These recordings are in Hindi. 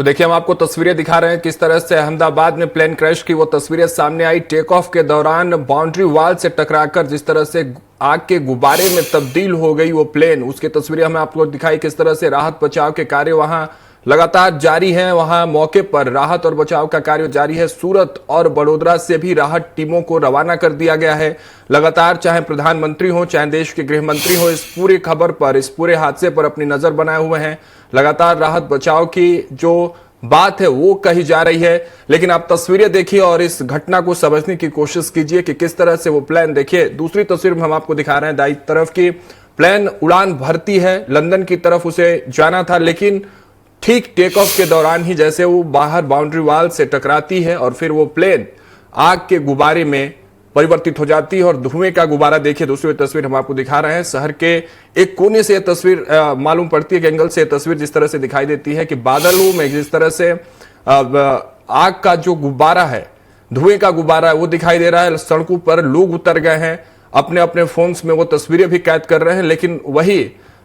तो देखिए, हम आपको तस्वीरें दिखा रहे हैं किस तरह से अहमदाबाद में प्लेन क्रैश की वो तस्वीरें सामने आई। टेक ऑफ के दौरान बाउंड्री वॉल से टकराकर जिस तरह से आग के गुब्बारे में तब्दील हो गई वो प्लेन, उसकी तस्वीरें हमें आपको दिखाई। किस तरह से राहत बचाव के कार्य वहां लगातार जारी हैं। वहां मौके पर राहत और बचाव का कार्य जारी है। सूरत और बड़ोदरा से भी राहत टीमों को रवाना कर दिया गया है लगातार। चाहे प्रधानमंत्री हो, चाहे देश के गृह मंत्री हो, इस पूरी खबर पर, इस पूरे हादसे पर अपनी नजर बनाए हुए हैं। लगातार राहत बचाव की जो बात है वो कही जा रही है। लेकिन आप तस्वीरें देखिए और इस घटना को समझने की कोशिश कीजिए कि किस तरह से वो प्लेन, देखिए दूसरी तस्वीर में हम आपको दिखा रहे हैं दाईं तरफ की, प्लेन उड़ान भरती है, लंदन की तरफ उसे जाना था, लेकिन ठीक टेक ऑफ के दौरान ही जैसे वो बाहर बाउंड्री वॉल से टकराती है और फिर वो प्लेन आग के गुब्बारे में परिवर्तित हो जाती है और धुएं का गुब्बारा। देखिए दूसरी तस्वीर हम आपको दिखा रहे हैं। शहर के एक कोने से यह तस्वीर मालूम पड़ती है कि एंगल से तस्वीर जिस तरह से दिखाई देती है कि बादलों में जिस तरह से आग का जो गुब्बारा है, धुएं का गुब्बारा है, वो दिखाई दे रहा है। सड़कों पर लोग उतर गए हैं, अपने अपने फोन्स में वो तस्वीरें भी कैद कर रहे हैं। लेकिन वही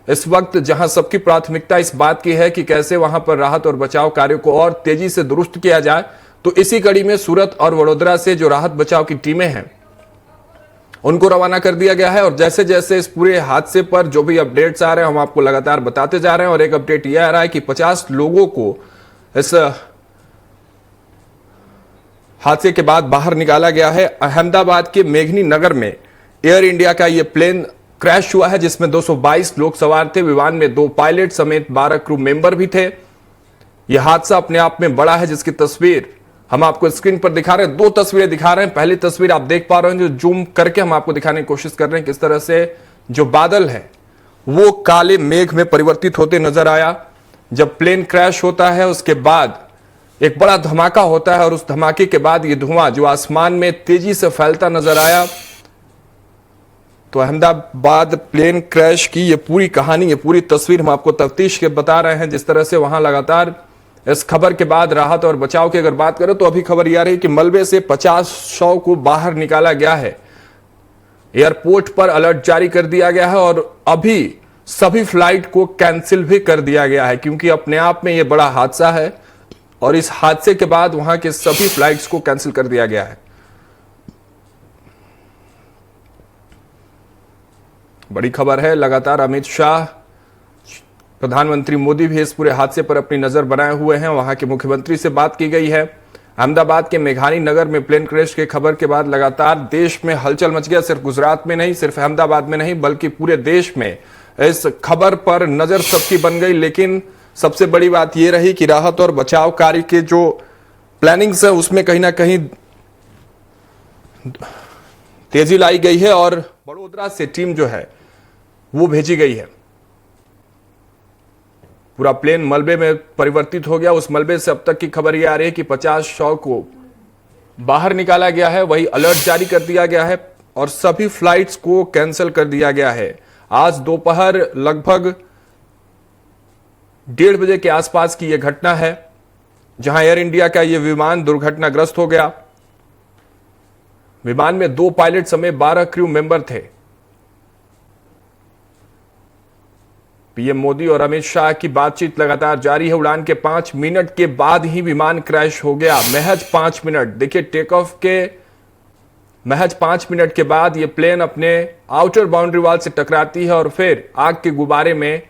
इस वक्त जहां सबकी प्राथमिकता इस बात की है कि कैसे वहां पर राहत और बचाव कार्य को और तेजी से दुरुस्त किया जाए, तो इसी कड़ी में सूरत और वडोदरा से जो राहत बचाव की टीमें हैं उनको रवाना कर दिया गया है। और जैसे जैसे इस पूरे हादसे पर जो भी अपडेट्स आ रहे हैं हम आपको लगातार बताते जा रहे हैं। और एक अपडेट यह आ रहा है कि 50 लोगों को इस हादसे के बाद बाहर निकाला गया है। अहमदाबाद के मेघनी नगर में एयर इंडिया का यह प्लेन क्रैश हुआ है जिसमें 222 लोग सवार थे। विमान में 2 पायलट समेत 12 क्रू मेंबर भी थे। यह हादसा अपने आप में बड़ा है जिसकी तस्वीर हम आपको स्क्रीन पर दिखा रहे हैं। 2 तस्वीरें दिखा रहे हैं। पहली तस्वीर आप देख पा रहे हैं जो जूम करके हम आपको दिखाने की कोशिश कर रहे हैं किस तरह से जो बादल है वो काले मेघ में परिवर्तित होते नजर आया। जब प्लेन क्रैश होता है उसके बाद एक बड़ा धमाका होता है और उस धमाके के बाद ये धुआं जो आसमान में तेजी से फैलता नजर आया। तो अहमदाबाद प्लेन क्रैश की ये पूरी कहानी, ये पूरी तस्वीर हम आपको तफ्तीश के बता रहे हैं। जिस तरह से वहां लगातार इस खबर के बाद राहत और बचाव की अगर बात करें तो अभी खबर यह रही कि मलबे से 50 शव को बाहर निकाला गया है। एयरपोर्ट पर अलर्ट जारी कर दिया गया है और अभी सभी फ्लाइट को कैंसिल भी कर दिया गया है क्योंकि अपने आप में यह बड़ा हादसा है और इस हादसे के बाद वहां के सभी फ्लाइट्स को कैंसिल कर दिया गया है। बड़ी खबर है। लगातार अमित शाह, प्रधानमंत्री मोदी भी इस पूरे हादसे पर अपनी नजर बनाए हुए हैं। वहां के मुख्यमंत्री से बात की गई है। अहमदाबाद के मेघानी नगर में प्लेन क्रैश के खबर के बाद लगातार देश में हलचल मच गया। सिर्फ गुजरात में नहीं, सिर्फ अहमदाबाद में नहीं, बल्कि पूरे देश में इस खबर पर नजर सबकी बन गई। लेकिन सबसे बड़ी बात यह रही कि राहत और बचाव कार्य के जो प्लानिंग्स है उसमें कहीं ना कहीं तेजी लाई गई है और बड़ोदरा से टीम जो है वो भेजी गई है। पूरा प्लेन मलबे में परिवर्तित हो गया। उस मलबे से अब तक की खबर यह आ रही है कि 50 शव को बाहर निकाला गया है। वही अलर्ट जारी कर दिया गया है और सभी फ्लाइट्स को कैंसिल कर दिया गया है। आज दोपहर लगभग 1:30 बजे के आसपास की यह घटना है जहां एयर इंडिया का यह विमान दुर्घटनाग्रस्त हो गया। विमान में 2 पायलट समेत 12 क्रू मेंबर थे। पीएम मोदी और अमित शाह की बातचीत लगातार जारी है। उड़ान के 5 मिनट के बाद ही विमान क्रैश हो गया। महज 5 मिनट, देखिए टेक ऑफ के महज 5 मिनट के बाद यह प्लेन अपने आउटर बाउंड्री वॉल से टकराती है और फिर आग के गुब्बारे में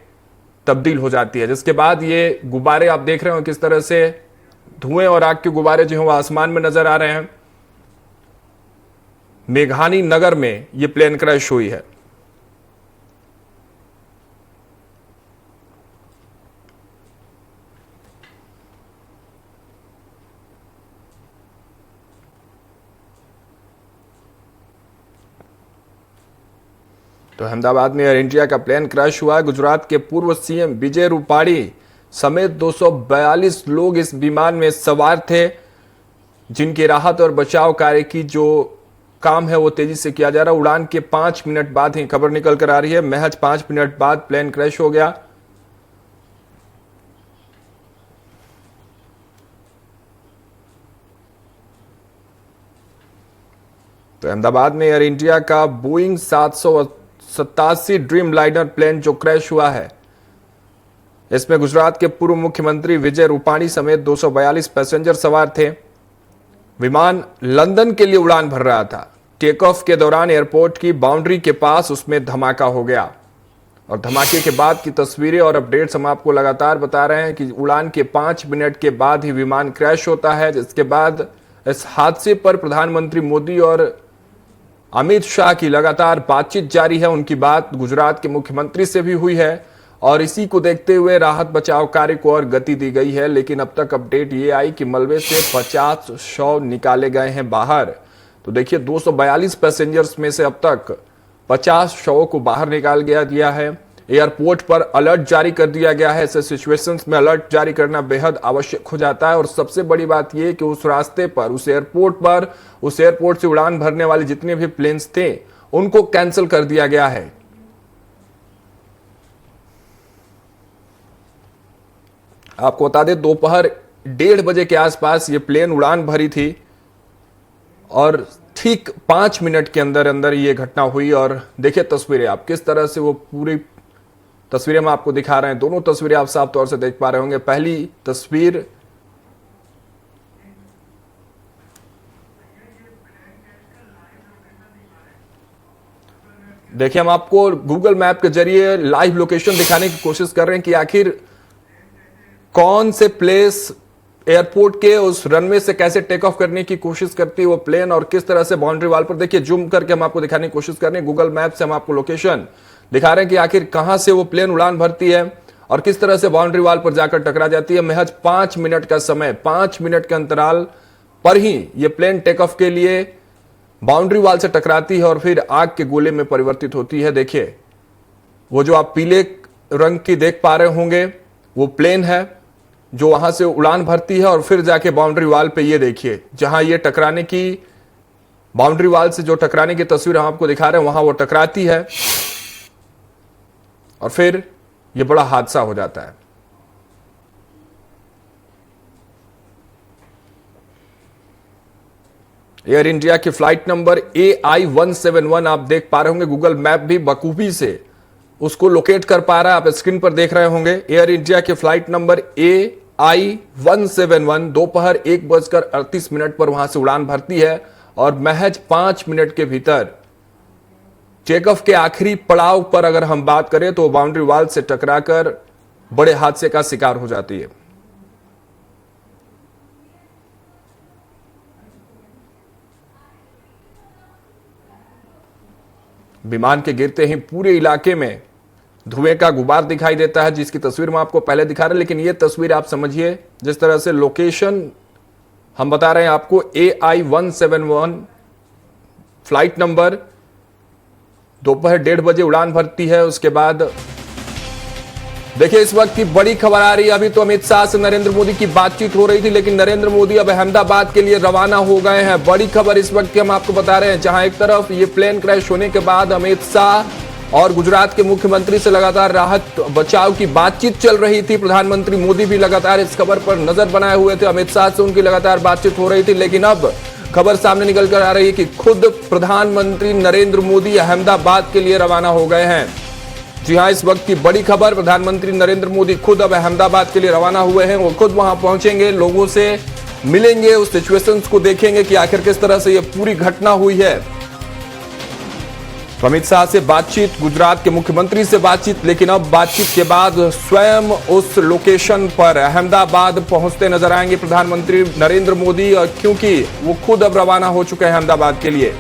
तब्दील हो जाती है। जिसके बाद ये गुब्बारे आप देख रहे हो किस तरह से धुएं और आग के गुब्बारे जो है वो आसमान में नजर आ रहे हैं। मेघानी नगर में यह प्लेन क्रैश हुई है। तो अहमदाबाद में एयर इंडिया का प्लेन क्रैश हुआ है। गुजरात के पूर्व सीएम विजय रूपाणी समेत 242 लोग इस विमान में सवार थे जिनकी राहत और बचाव कार्य की जो काम है वो तेजी से किया जा रहा है। उड़ान के 5 मिनट बाद ही खबर निकल कर आ रही है, महज 5 मिनट बाद प्लेन क्रैश हो गया। तो अहमदाबाद में एयर इंडिया का बोइंग 787 ड्रीम लाइनर प्लेन जो क्रैश हुआ है इसमें गुजरात के पूर्व मुख्यमंत्री विजय रूपाणी समेत 242 पैसेंजर सवार थे। विमान लंदन के लिए उड़ान भर रहा था। टेक ऑफ के दौरान एयरपोर्ट की बाउंड्री के पास उसमें धमाका हो गया और धमाके के बाद की तस्वीरें और अपडेट्स हम आपको लगातार बता रहे हैं कि उड़ान के 5 मिनट के बाद ही विमान क्रैश होता है। जिसके बाद इस हादसे पर प्रधानमंत्री मोदी और अमित शाह की लगातार बातचीत जारी है। उनकी बात गुजरात के मुख्यमंत्री से भी हुई है और इसी को देखते हुए राहत बचाव कार्य को और गति दी गई है। लेकिन अब तक अपडेट ये आई कि मलबे से 50 शव निकाले गए हैं बाहर। तो देखिए 242 पैसेंजर्स में से अब तक 50 शवों को बाहर निकाल गया है। एयरपोर्ट पर अलर्ट जारी कर दिया गया है। ऐसे सिचुएशंस में अलर्ट जारी करना बेहद आवश्यक हो जाता है और सबसे बड़ी बात यह कि उस रास्ते पर, उस एयरपोर्ट से उड़ान भरने वाले जितने भी प्लेन्स थे उनको कैंसिल कर दिया गया है। आपको बता दें दोपहर 1:30 बजे के आसपास ये प्लेन उड़ान भरी थी और ठीक 5 मिनट के अंदर अंदर ये घटना हुई। और देखिए तस्वीरें आप किस तरह से, वो पूरी तस्वीरें हम आपको दिखा रहे हैं। दोनों तस्वीरें आप साफ तौर से देख पा रहे होंगे। पहली तस्वीर देखिए, हम आपको गूगल मैप के जरिए लाइव लोकेशन दिखाने की कोशिश कर रहे हैं कि आखिर कौन से प्लेस एयरपोर्ट के उस रनवे से कैसे टेक ऑफ करने की कोशिश करती है वो प्लेन और किस तरह से बाउंड्री वाल पर। देखिए जूम करके हम आपको दिखाने की कोशिश कर रहे हैं। गूगल मैप से हम आपको लोकेशन दिखा रहे हैं कि आखिर कहां से वो प्लेन उड़ान भरती है और किस तरह से बाउंड्री वाल पर जाकर टकरा जाती है। महज 5 मिनट का समय, 5 मिनट के अंतराल पर ही ये प्लेन टेक ऑफ के लिए बाउंड्री वाल से टकराती है और फिर आग के गोले में परिवर्तित होती है। देखिए वो जो आप पीले रंग की देख पा रहे होंगे वो प्लेन है जो वहां से उड़ान भरती है और फिर जाके बाउंड्री वाल पे ये देखिए जहां ये टकराने की, बाउंड्री वाल से जो टकराने की तस्वीर हम आपको दिखा रहे हैं वहां वो टकराती है और फिर ये बड़ा हादसा हो जाता है। एयर इंडिया की फ्लाइट नंबर AI-171 आप देख पा रहे होंगे। गूगल मैप भी बखूबी से उसको लोकेट कर पा रहा है। आप स्क्रीन पर देख रहे होंगे एयर इंडिया के फ्लाइट नंबर AI-171 दोपहर 1:38 पर वहां से उड़ान भरती है और महज 5 मिनट के भीतर टेक ऑफ के आखिरी पड़ाव पर अगर हम बात करें तो बाउंड्री वाल से टकराकर बड़े हादसे का शिकार हो जाती है। विमान के गिरते ही पूरे इलाके में धुएं का गुबार दिखाई देता है, जिसकी तस्वीर मैं आपको पहले दिखा रहे हैं। लेकिन यह तस्वीर आप समझिए जिस तरह से लोकेशन हम बता रहे हैं आपको, AI-171 फ्लाइट नंबर दोपहर 1:30 बजे उड़ान भरती है। उसके बाद देखिए इस वक्त की बड़ी खबर आ रही है। अभी तो अमित शाह से नरेंद्र मोदी की बातचीत हो रही थी लेकिन नरेंद्र मोदी अब अहमदाबाद के लिए रवाना हो गए हैं। बड़ी खबर इस वक्त की हम आपको बता रहे हैं, जहां एक तरफ ये प्लेन क्रैश होने के बाद अमित शाह और गुजरात के मुख्यमंत्री से लगातार राहत बचाव की बातचीत चल रही थी। प्रधानमंत्री मोदी भी लगातार इस खबर पर नजर बनाए हुए थे। अमित शाह से उनकी लगातार बातचीत हो रही थी लेकिन अब खबर सामने निकल कर आ रही है कि खुद प्रधानमंत्री नरेंद्र मोदी अहमदाबाद के लिए रवाना हो गए हैं। जी हां, इस वक्त की बड़ी खबर, प्रधानमंत्री नरेंद्र मोदी खुद अब अहमदाबाद के लिए रवाना हुए हैं। वो खुद वहां पहुंचेंगे, लोगों से मिलेंगे, उस सिचुएशंस को देखेंगे कि आखिर किस तरह से ये पूरी घटना हुई है। तो अमित शाह से बातचीत, गुजरात के मुख्यमंत्री से बातचीत, लेकिन अब बातचीत के बाद स्वयं उस लोकेशन पर अहमदाबाद पहुंचते नजर आएंगे प्रधानमंत्री नरेंद्र मोदी, और क्योंकि वो खुद अब रवाना हो चुके हैं अहमदाबाद के लिए।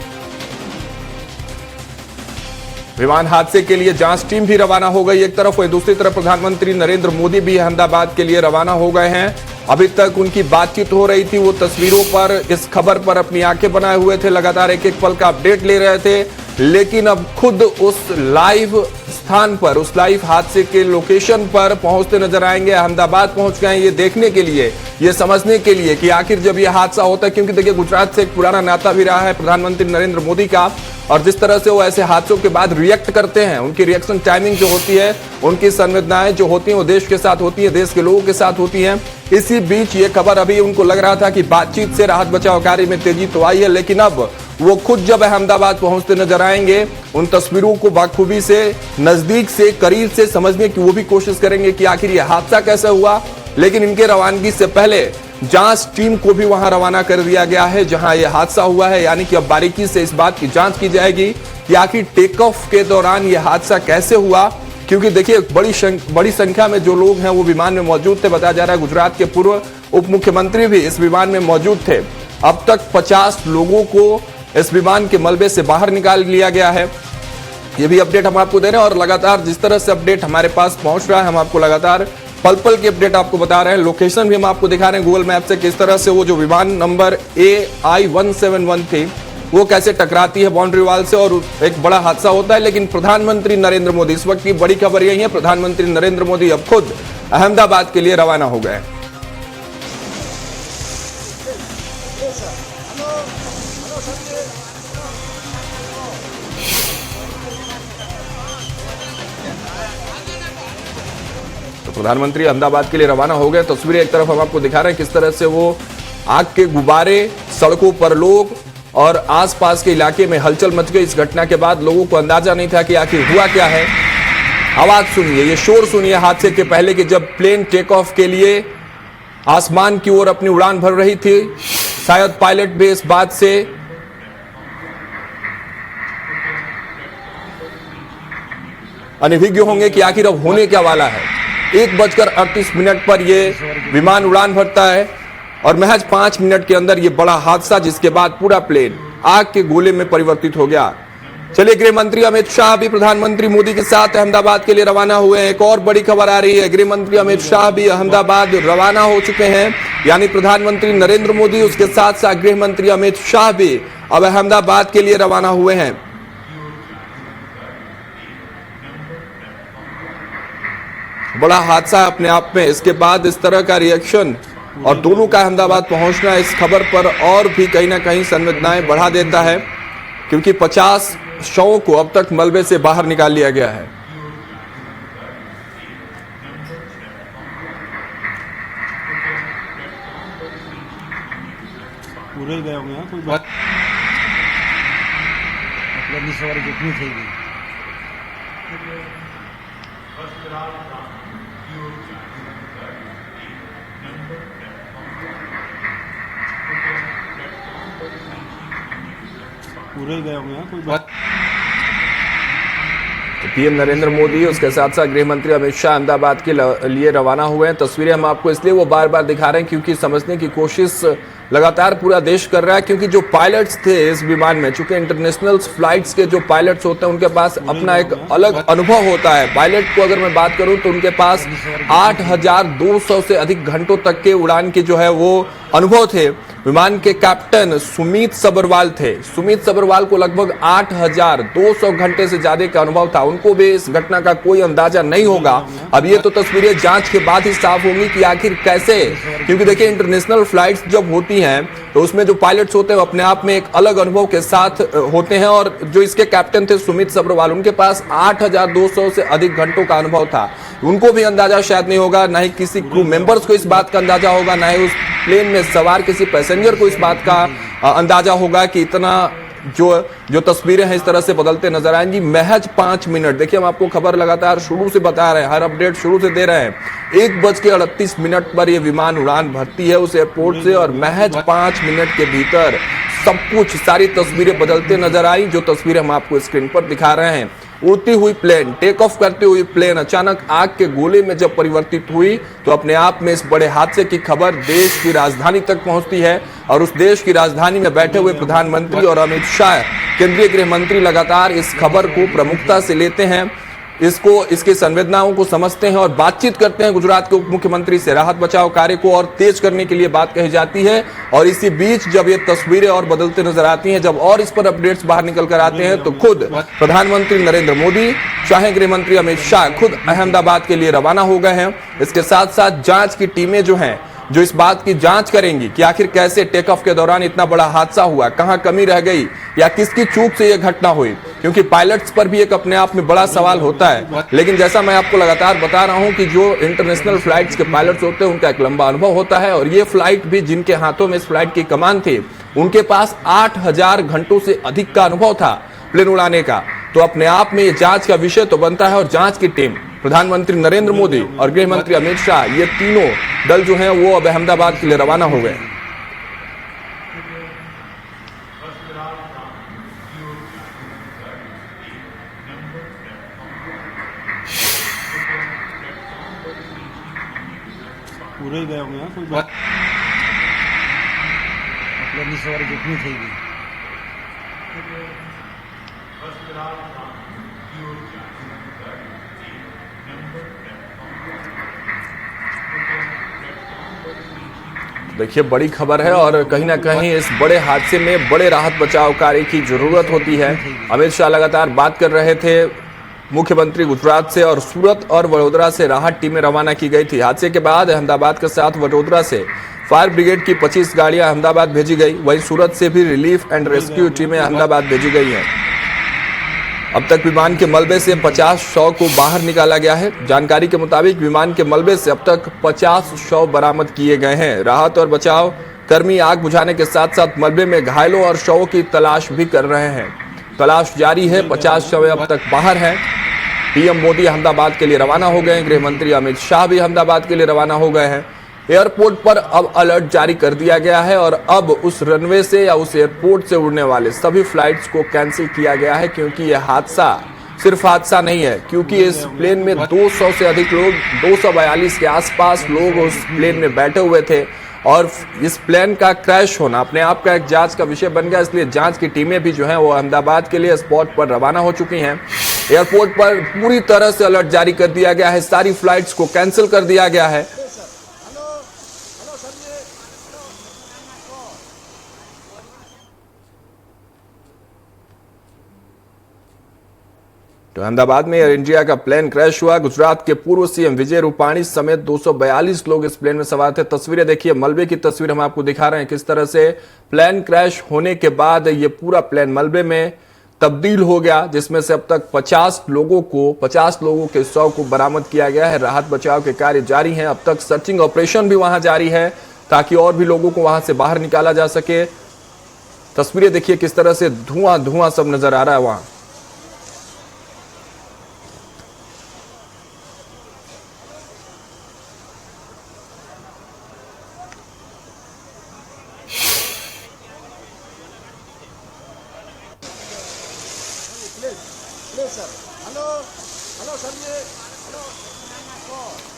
विमान हादसे के लिए जांच टीम भी रवाना हो गई एक तरफ, वही दूसरी तरफ प्रधानमंत्री नरेंद्र मोदी भी अहमदाबाद के लिए रवाना हो गए हैं। अभी तक उनकी बातचीत हो रही थी, वो तस्वीरों पर, इस खबर पर अपनी आंखें बनाए हुए थे, लगातार एक एक पल का अपडेट ले रहे थे, लेकिन अब खुद उस लाइव स्थान पर, उस लाइव हादसे के लोकेशन पर पहुंचते नजर आएंगे। अहमदाबाद पहुंच गए ये देखने के लिए, ये समझने के लिए कि आखिर जब ये हादसा होता है, क्योंकि देखिए गुजरात से एक पुराना नाता भी रहा है प्रधानमंत्री नरेंद्र मोदी का, और जिस तरह से वो ऐसे हादसों के बाद रिएक्ट करते हैं, उनकी रिएक्शन टाइमिंग जो होती है, उनकी संवेदनाएं जो होती हैं वो देश के साथ होती हैं, देश के लोगों के साथ होती हैं। इसी बीच ये खबर, अभी उनको लग रहा था कि बातचीत से राहत बचाव कार्य में तेजी तो आई है, लेकिन अब वो खुद जब अहमदाबाद पहुंचते नजर आएंगे, उन तस्वीरों को बाखूबी से, नजदीक से, करीब से समझने की वो भी कोशिश करेंगे कि आखिर ये हादसा कैसे हुआ। लेकिन इनके रवानगी से पहले जांच टीम को भी वहां रवाना कर दिया गया है जहां यह हादसा हुआ है। यानी कि अब बारीकी से इस बात की जांच की जाएगी कि आखिर टेक ऑफ के दौरान यह हादसा कैसे हुआ, क्योंकि देखिए बड़ी संख्या में जो लोग हैं वो विमान में मौजूद थे। बताया जा रहा है गुजरात के पूर्व उप मुख्यमंत्री भी इस विमान में मौजूद थे। अब तक 50 लोगों को इस विमान के मलबे से बाहर निकाल लिया गया है। ये भी अपडेट हम आपको दे रहे हैं और लगातार जिस तरह से अपडेट हमारे पास पहुंच रहा है, हम आपको लगातार पल पल की अपडेट आपको बता रहे हैं। लोकेशन भी हम आपको दिखा रहे हैं गूगल मैप से, किस तरह से वो जो विमान नंबर AI-171 थी वो कैसे टकराती है बाउंड्री वाल से और एक बड़ा हादसा होता है। लेकिन प्रधानमंत्री नरेंद्र मोदी, इस वक्त की बड़ी खबर यही है, प्रधानमंत्री नरेंद्र मोदी अब खुद अहमदाबाद के लिए रवाना हो गए। प्रधानमंत्री अहमदाबाद के लिए रवाना हो गए। तस्वीरें एक तरफ हम आपको दिखा रहे हैं किस तरह से वो आग के गुब्बारे, सड़कों पर लोग और आसपास के इलाके में हलचल मच गई। इस घटना के बाद लोगों को अंदाजा नहीं था कि आखिर हुआ क्या है। आवाज सुनिए, ये शोर सुनिए हादसे के पहले कि जब प्लेन टेक ऑफ के लिए आसमान की ओर अपनी उड़ान भर रही थी। शायद पायलट भी इस बात से अनभिज्ञ होंगे कि आखिर अब होने क्या वाला है। 1:38 पर यह विमान उड़ान भरता है और महज 5 मिनट के अंदर यह बड़ा हादसा, जिसके बाद पूरा प्लेन आग के गोले में परिवर्तित हो गया। चलिए, गृह मंत्री अमित शाह भी प्रधानमंत्री मोदी के साथ अहमदाबाद के लिए रवाना हुए हैं। एक और बड़ी खबर आ रही है, गृह मंत्री अमित शाह भी अहमदाबाद रवाना हो चुके हैं। यानी प्रधानमंत्री नरेंद्र मोदी, उसके साथ साथ गृह मंत्री अमित शाह भी अब अहमदाबाद के लिए रवाना हुए हैं। बड़ा हादसा है अपने आप में, इसके बाद इस तरह का रिएक्शन और दोनों का अहमदाबाद पहुंचना इस खबर पर और भी कहीं ना कहीं संवेदनाएं बढ़ा देता है, क्योंकि 50 शवों को अब तक मलबे से बाहर निकाल लिया गया है। पूरे गए होंगे, कोई बात मतलब सवारी कितनी थी। पूरे गए होंगे, कोई बात। पीएम नरेंद्र मोदी, उसके साथ साथ गृह मंत्री अमित शाह अहमदाबाद के लिए रवाना हुए हैं। तस्वीरें हम आपको इसलिए वो बार बार दिखा रहे हैं क्योंकि समझने की कोशिश लगातार पूरा देश कर रहा है। क्योंकि जो पायलट्स थे इस विमान में, चूंकि इंटरनेशनल फ्लाइट्स के जो पायलट्स होते हैं उनके पास अपना एक अलग अनुभव होता है। पायलट को अगर मैं बात करूं तो उनके पास 8,200 से अधिक घंटों तक के उड़ान के जो है वो अनुभव थे। विमान के कैप्टन सुमित सब्रवाल थे। सुमित सब्रवाल को लगभग 8,200 घंटे से ज्यादा का अनुभव था। उनको भी इस घटना का कोई अंदाजा नहीं होगा। अब ये तो तस्वीरें जांच के बाद ही साफ होंगी कि आखिर कैसे, क्योंकि देखिए इंटरनेशनल फ्लाइट्स जब होती हैं तो उसमें जो पायलट्स होते हैं वो अपने आप में एक अलग अनुभव के साथ होते हैं। और जो इसके कैप्टन थे सुमित सब्रवाल, उनके पास 8,200 से अधिक घंटों का अनुभव था। उनको भी अंदाजा शायद नहीं होगा, ना ही किसी क्रू मेंबर्स को इस बात का अंदाजा होगा, ना ही उस प्लेन में सवार किसी पैसेंजर को इस बात का अंदाजा होगा कि इतना जो तस्वीरें हैं इस तरह से बदलते नजर आएंगी। महज 5 मिनट, देखिए हम आपको खबर लगातार शुरू से बता रहे हैं, हर अपडेट शुरू से दे रहे हैं। 1:38 पर यह विमान उड़ान भरती है उस एयरपोर्ट से और महज 5 मिनट के भीतर सब कुछ, सारी तस्वीरें बदलते नजर आई। जो तस्वीरें हम आपको स्क्रीन पर दिखा रहे हैं, उड़ती हुई प्लेन, टेक ऑफ करती हुई प्लेन अचानक आग के गोले में जब परिवर्तित हुई तो अपने आप में इस बड़े हादसे की खबर देश की राजधानी तक पहुंचती है। और उस देश की राजधानी में बैठे हुए प्रधानमंत्री और अमित शाह केंद्रीय गृह मंत्री लगातार इस खबर को प्रमुखता से लेते हैं, इसके संवेदनाओं को समझते हैं और बातचीत करते हैं गुजरात के उप मुख्यमंत्री से। राहत बचाव कार्य को और तेज करने के लिए बात कही जाती है। और इसी बीच जब ये तस्वीरें और बदलते नजर आती हैं, जब और इस पर अपडेट्स बाहर निकल कर आते हैं, तो खुद प्रधानमंत्री नरेंद्र मोदी, चाहे गृह मंत्री अमित शाह, खुद अहमदाबाद के लिए रवाना हो गए हैं। इसके साथ साथ जांच की टीमें जो हैं, जो इस बात की जांच करेंगी कि आखिर कैसे टेक ऑफ के दौरान इतना बड़ा हादसा हुआ, कहां कमी रह गई या किसकी चूक से यह घटना हुई। क्योंकि पायलट्स पर भी एक अपने आप में बड़ा सवाल होता है। लेकिन जैसा मैं आपको लगातार बता रहा हूं कि जो इंटरनेशनल फ्लाइट्स के पायलट्स होते हैं उनका एक लंबा अनुभव होता है। और ये फ्लाइट भी जिनके हाथों में इस फ्लाइट की कमान थी, उनके पास 8000 घंटों से अधिक का अनुभव था प्लेन उड़ाने का। तो अपने आप में ये जांच का विषय तो बनता है। और जांच की टीम प्रधानमंत्री नरेंद्र मोदी और गृह मंत्री अमित शाह, ये तीनों दल जो हैं वो अब अहमदाबाद के लिए रवाना हो गए। पूरे ही गए होंगे यहाँ, कोई बात अपनी सवारी जितनी थी देखिए, बड़ी खबर है और कहीं ना कहीं इस बड़े हादसे में बड़े राहत बचाव कार्य की जरूरत होती है। अमित शाह लगातार बात कर रहे थे मुख्यमंत्री गुजरात से, और सूरत और वडोदरा से राहत टीमें रवाना की गई थी। हादसे के बाद अहमदाबाद के साथ वडोदरा से फायर ब्रिगेड की 25 गाड़ियां अहमदाबाद भेजी गई। वहीं सूरत से भी रिलीफ एंड रेस्क्यू टीमें अहमदाबाद भेजी गई हैं। अब तक विमान के मलबे से 50 शव को बाहर निकाला गया है। जानकारी के मुताबिक विमान के मलबे से अब तक 50 शव बरामद किए गए हैं। राहत और बचाव कर्मी आग बुझाने के साथ साथ मलबे में घायलों और शवों की तलाश भी कर रहे हैं। तलाश जारी है। 50 शव अब तक बाहर हैं। पीएम मोदी अहमदाबाद के लिए रवाना हो गए। गृह मंत्री अमित शाह भी अहमदाबाद के लिए रवाना हो गए हैं। एयरपोर्ट पर अब अलर्ट जारी कर दिया गया है और अब उस रनवे से या उस एयरपोर्ट से उड़ने वाले सभी फ्लाइट्स को कैंसिल किया गया है, क्योंकि यह हादसा सिर्फ हादसा नहीं है, क्योंकि इस प्लेन में 200 से अधिक लोग, 242 के आसपास लोग उस प्लेन में बैठे हुए थे और इस प्लेन का क्रैश होना अपने आप का एक जांच का विषय बन गया। इसलिए जांच की टीमें भी जो हैं वो अहमदाबाद के लिए स्पॉट पर रवाना हो चुकी हैं। एयरपोर्ट पर पूरी तरह से अलर्ट जारी कर दिया गया है। सारी फ्लाइट्स को कैंसिल कर दिया गया है। तो अहमदाबाद में एयर इंडिया का प्लेन क्रैश हुआ। गुजरात के पूर्व सीएम विजय रूपाणी समेत 242 लोग इस प्लेन में सवार थे। तस्वीरें देखिए, मलबे की तस्वीर हम आपको दिखा रहे हैं किस तरह से प्लेन क्रैश होने के बाद ये पूरा प्लेन मलबे में तब्दील हो गया, जिसमें से अब तक 50 लोगों के शव को बरामद किया गया है। राहत बचाव के कार्य जारी हैं। अब तक सर्चिंग ऑपरेशन भी वहां जारी है ताकि और भी लोगों को वहां से बाहर निकाला जा सके। तस्वीरें देखिए किस तरह से धुआं सब नजर आ रहा है वहां।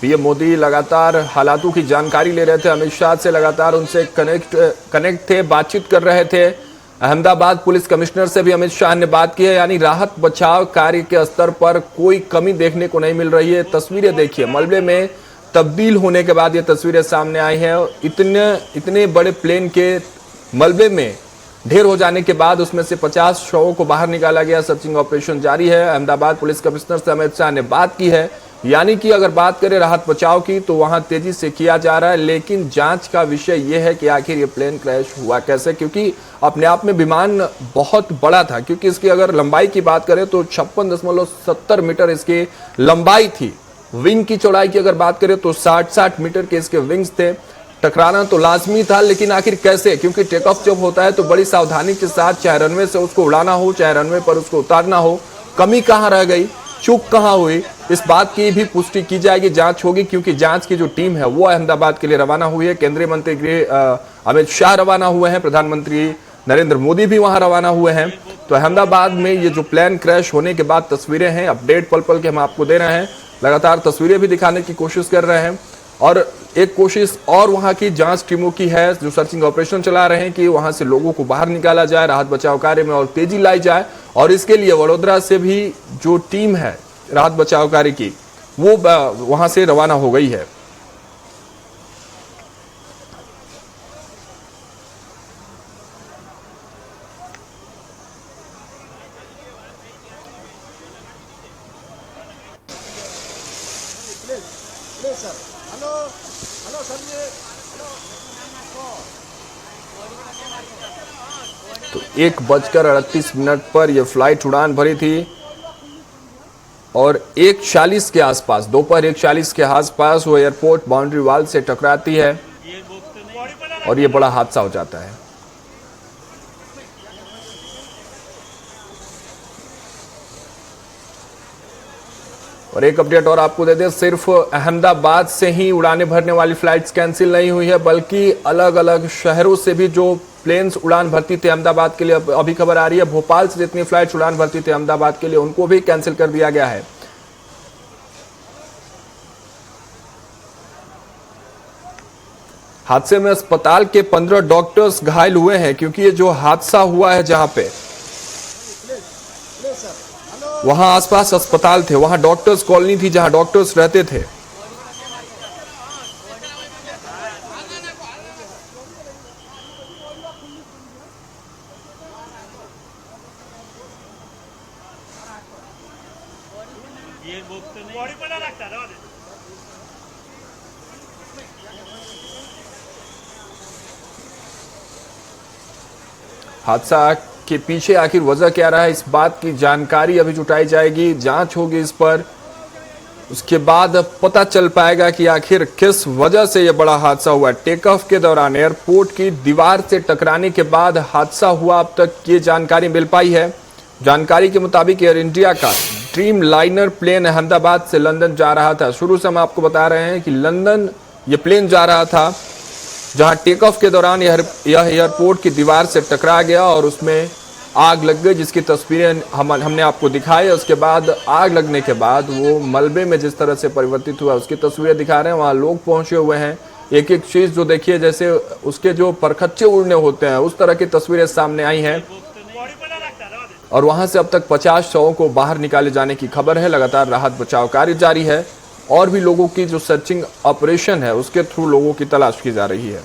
पीएम मोदी लगातार हालातों की जानकारी ले रहे थे। अमित शाह से लगातार उनसे कनेक्ट थे, बातचीत कर रहे थे। अहमदाबाद पुलिस कमिश्नर से भी अमित शाह ने बात की है। यानी राहत बचाव कार्य के स्तर पर कोई कमी देखने को नहीं मिल रही है। तस्वीरें देखिए, मलबे में तब्दील होने के बाद ये तस्वीरें सामने आई हैं। इतने बड़े प्लेन के मलबे में ढेर हो जाने के बाद उसमें से 50 शवों को बाहर निकाला गया। सर्चिंग ऑपरेशन जारी है। अहमदाबाद पुलिस कमिश्नर से अमित शाह ने बात की है। यानी कि अगर बात करें राहत बचाव की तो वहां तेजी से किया जा रहा है, लेकिन जांच का विषय यह है कि आखिर ये प्लेन क्रैश हुआ कैसे, क्योंकि अपने आप में विमान बहुत बड़ा था। क्योंकि इसकी अगर लंबाई की बात करें तो 56.70 मीटर इसकी लंबाई थी। विंग की चौड़ाई की अगर बात करें तो 60 मीटर के इसके विंग्स थे। टकराना तो लाजमी था, लेकिन आखिर कैसे, क्योंकि टेक ऑफ जब होता है तो बड़ी सावधानी के साथ, चाहे रनवे से उसको उड़ाना हो चाहे रनवे पर उसको उतारना हो, कमी कहां रह गई, चूक कहां हुई, इस बात की भी पुष्टि की जाएगी, जांच होगी। क्योंकि जांच की जो टीम है वो अहमदाबाद के लिए रवाना हुई है। केंद्रीय मंत्री गृह अमित शाह रवाना हुए हैं। प्रधानमंत्री नरेंद्र मोदी भी वहां रवाना हुए हैं। तो अहमदाबाद में ये जो प्लेन क्रैश होने के बाद तस्वीरें हैं, अपडेट पल पल के हम आपको दे रहे हैं। लगातार तस्वीरें भी दिखाने की कोशिश कर रहे हैं। और एक कोशिश और वहां की जांच टीमों की है जो सर्चिंग ऑपरेशन चला रहे हैं कि वहां से लोगों को बाहर निकाला जाए, राहत बचाव कार्य में और तेजी लाई जाए। और इसके लिए वडोदरा से भी जो टीम है राहत बचाव कार्य की, वो वहां से रवाना हो गई है। तो 1:38 पर यह फ्लाइट उड़ान भरी थी और 1:40 के आसपास, दोपहर 1:40 के आसपास वो एयरपोर्ट बाउंड्री वाल से टकराती है और ये बड़ा हादसा हो जाता है। और एक अपडेट और आपको दे दें, सिर्फ अहमदाबाद से ही उड़ाने भरने वाली फ्लाइट्स कैंसिल नहीं हुई है, बल्कि अलग अलग शहरों से भी जो प्लेन्स उड़ान भरती थे अहमदाबाद के लिए, अभी खबर आ रही है भोपाल से जितनी फ्लाइट्स उड़ान भरती थे अहमदाबाद के लिए उनको भी कैंसिल कर दिया गया है। हादसे में अस्पताल के 15 डॉक्टर्स घायल हुए हैं, क्योंकि ये जो हादसा हुआ है जहां पे वहां आसपास अस्पताल थे, वहां डॉक्टर्स कॉलोनी थी जहां डॉक्टर्स रहते थे। हादसा के पीछे आखिर वजह क्या रहा है, इस बात की जानकारी अभी जुटाई जाएगी, जांच होगी इस पर। उसके बाद पता चल पाएगा कि आखिर किस वजह से यह बड़ा हादसा हुआ। टेक ऑफ के दौरान एयरपोर्ट की दीवार से टकराने के बाद हादसा हुआ, अब तक ये जानकारी मिल पाई है। जानकारी के मुताबिक एयर इंडिया का ड्रीम लाइनर प्लेन अहमदाबाद से लंदन जा रहा था। शुरू से हम आपको बता रहे हैं कि लंदन ये प्लेन जा रहा था, जहां टेक ऑफ के दौरान यह एयरपोर्ट की दीवार से टकरा गया और उसमें आग लग गई, जिसकी तस्वीरें हमने आपको दिखाई। उसके बाद आग लगने के बाद वो मलबे में जिस तरह से परिवर्तित हुआ उसकी तस्वीरें दिखा रहे हैं। वहां लोग पहुंचे हुए हैं, एक एक चीज जो देखिए जैसे उसके जो परखच्चे उड़ने होते हैं उस तरह की तस्वीरें सामने आई हैं। और वहां से अब तक 50 शवों को बाहर निकाले जाने की खबर है। लगातार राहत बचाव कार्य जारी है और भी लोगों की जो सर्चिंग ऑपरेशन है उसके थ्रू लोगों की तलाश की जा रही है।